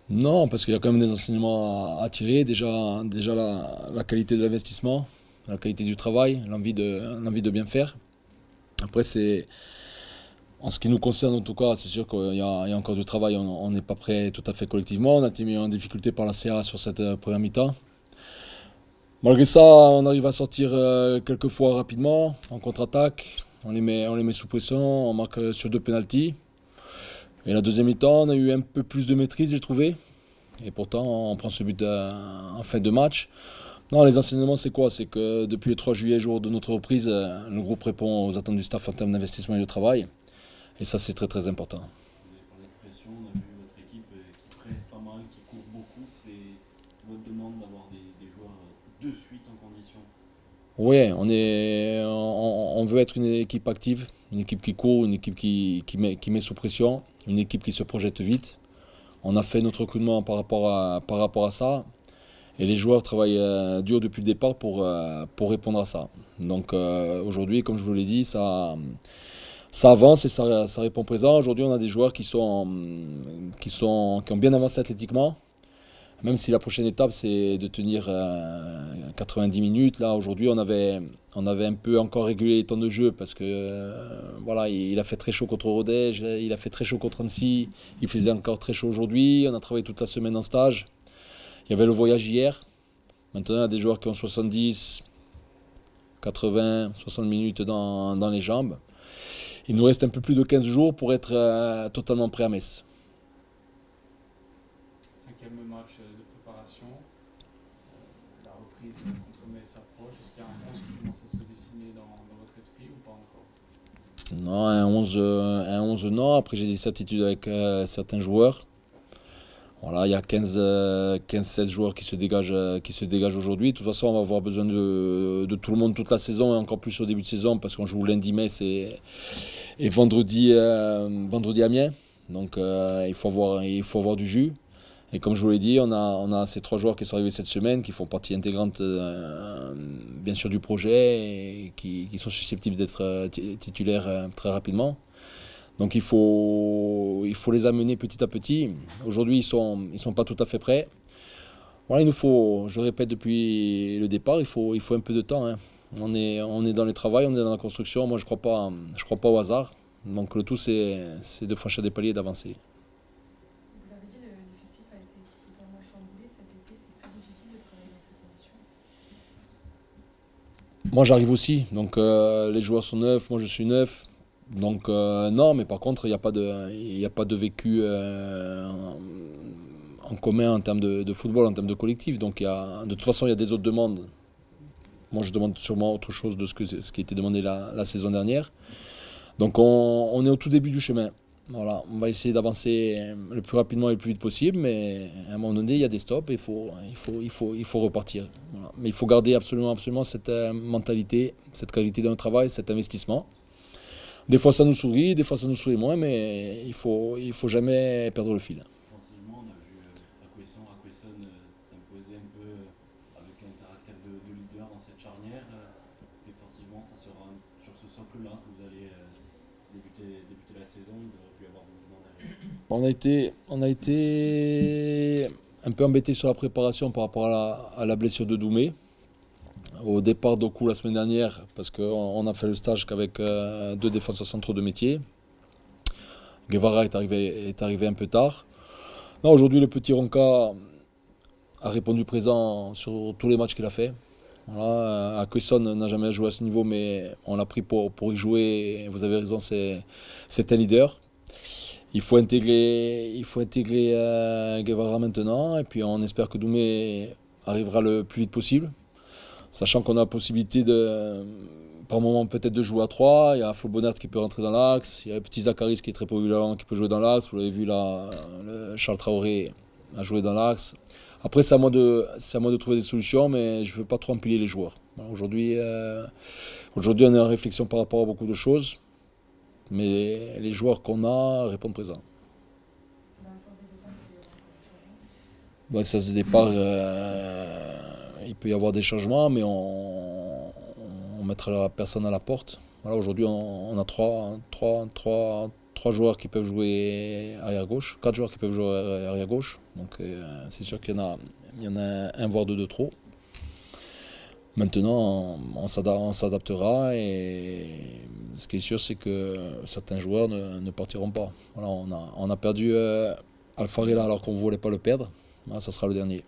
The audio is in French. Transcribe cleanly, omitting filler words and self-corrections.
Non, parce qu'il y a quand même des enseignements à tirer. Déjà la qualité de l'investissement, la qualité du travail, l'envie de bien faire. Après, en ce qui nous concerne en tout cas, c'est sûr qu'il y a encore du travail. On n'est pas prêt tout à fait collectivement. On a été mis en difficulté par la CA sur cette première mi-temps. Malgré ça, on arrive à sortir quelques fois rapidement, en contre-attaque. On les met sous pression, on marque sur deux pénaltys. Et la deuxième mi-temps, on a eu un peu plus de maîtrise, j'ai trouvé. Et pourtant, on prend ce but en fin de match. Non, les enseignements, c'est quoi? C'est que depuis le 3 juillet, jour de notre reprise, le groupe répond aux attentes du staff en termes d'investissement et de travail. Et ça, c'est très très important. Vous avez parlé de pression, on a vu votre équipe qui presse pas mal, qui court beaucoup. C'est votre demande d'avoir des joueurs de suite en condition. Oui, on veut être une équipe active, une équipe qui court, une équipe qui met sous pression, une équipe qui se projette vite. On a fait notre recrutement par rapport à ça. Et les joueurs travaillent dur depuis le départ pour répondre à ça. Donc aujourd'hui, comme je vous l'ai dit, ça avance et ça répond présent. Aujourd'hui, on a des joueurs qui ont bien avancé athlétiquement. Même si la prochaine étape, c'est de tenir 90 minutes. Là, aujourd'hui, on avait un peu encore régulé les temps de jeu parce que voilà, il a fait très chaud contre Rodez, il a fait très chaud contre Annecy, il faisait encore très chaud aujourd'hui. On a travaillé toute la semaine en stage. Il y avait le voyage hier. Maintenant, il y a des joueurs qui ont 70, 80, 60 minutes dans les jambes. Il nous reste un peu plus de 15 jours pour être totalement prêt à Metz. Cinquième match de préparation, la reprise contre Metz s'approche. Est-ce qu'il y a un 11 qui commence à se dessiner dans votre esprit ou pas encore? Non, un 11 non. Après, j'ai des certitudes avec certains joueurs. Voilà, il y a 15-16 joueurs qui se dégagent aujourd'hui. De toute façon, on va avoir besoin de tout le monde toute la saison et encore plus au début de saison parce qu'on joue lundi Metz et vendredi Amiens. Donc il faut avoir du jus. Et comme je vous l'ai dit, on a ces trois joueurs qui sont arrivés cette semaine, qui font partie intégrante bien sûr du projet et qui sont susceptibles d'être titulaires très rapidement. Donc il faut les amener petit à petit. Aujourd'hui, ils sont pas tout à fait prêts. Voilà, il nous faut, je le répète depuis le départ, il faut un peu de temps, hein. On est dans le travail, on est dans la construction. Moi, je crois pas au hasard. Donc le tout, c'est de franchir des paliers et d'avancer. Vous l'avez dit, l'effectif a été totalement chamboulé cet été. C'est plus difficile de travailler dans ces conditions. Moi, j'arrive aussi. Donc les joueurs sont neufs, moi je suis neuf. Donc non, mais par contre, il y a pas de vécu en commun en termes de football, en termes de collectif. Donc de toute façon, il y a des autres demandes. Moi, je demande sûrement autre chose de ce qui a été demandé la saison dernière. Donc on est au tout début du chemin. Voilà, on va essayer d'avancer le plus rapidement et le plus vite possible, mais à un moment donné, il y a des stops et il faut repartir. Voilà. Mais il faut garder absolument cette mentalité, cette qualité de notre travail, cet investissement. Des fois ça nous sourit, des fois ça nous sourit moins, mais il faut jamais perdre le fil. Offensivement, on a vu Raquesson s'imposer un peu avec un caractère de leader dans cette charnière. Défensivement, ça sera sur ce socle-là que vous allez débuter la saison. Il devrait plus y avoir de mouvement derrière. On a été un peu embêté sur la préparation par rapport à la blessure de Doumé. Au départ d'Oku la semaine dernière, parce qu'on a fait le stage qu'avec deux défenseurs centraux de métier. Guevara est arrivé un peu tard. Non, aujourd'hui, le petit Ronca a répondu présent sur tous les matchs qu'il a fait. Voilà, Aquesson n'a jamais joué à ce niveau, mais on l'a pris pour y jouer. Et vous avez raison, c'est un leader. Il faut intégrer Guevara maintenant, et puis on espère que Doumé arrivera le plus vite possible. Sachant qu'on a la possibilité par moment peut-être de jouer à 3. Il y a Flo Bonnard qui peut rentrer dans l'axe. Il y a le petit Zakaris qui est très polyvalent qui peut jouer dans l'axe. Vous l'avez vu là, Charles Traoré a joué dans l'axe. Après, c'est à moi de trouver des solutions, mais je ne veux pas trop empiler les joueurs. Voilà, aujourd'hui, on est en réflexion par rapport à beaucoup de choses, mais les joueurs qu'on a répondent présent. Dans le sens des départs, il peut y avoir encore des changements. Dans le sens de départ, il peut y avoir des changements, mais on mettra la personne à la porte. Voilà, aujourd'hui, on a 3 joueurs qui peuvent jouer arrière gauche, 4 joueurs qui peuvent jouer arrière gauche. Donc c'est sûr qu'il y en a un voire deux de trop. Maintenant, on s'adaptera et ce qui est sûr, c'est que certains joueurs ne partiront pas. Voilà, on a perdu Alfarella alors qu'on ne voulait pas le perdre. Là, ça sera le dernier.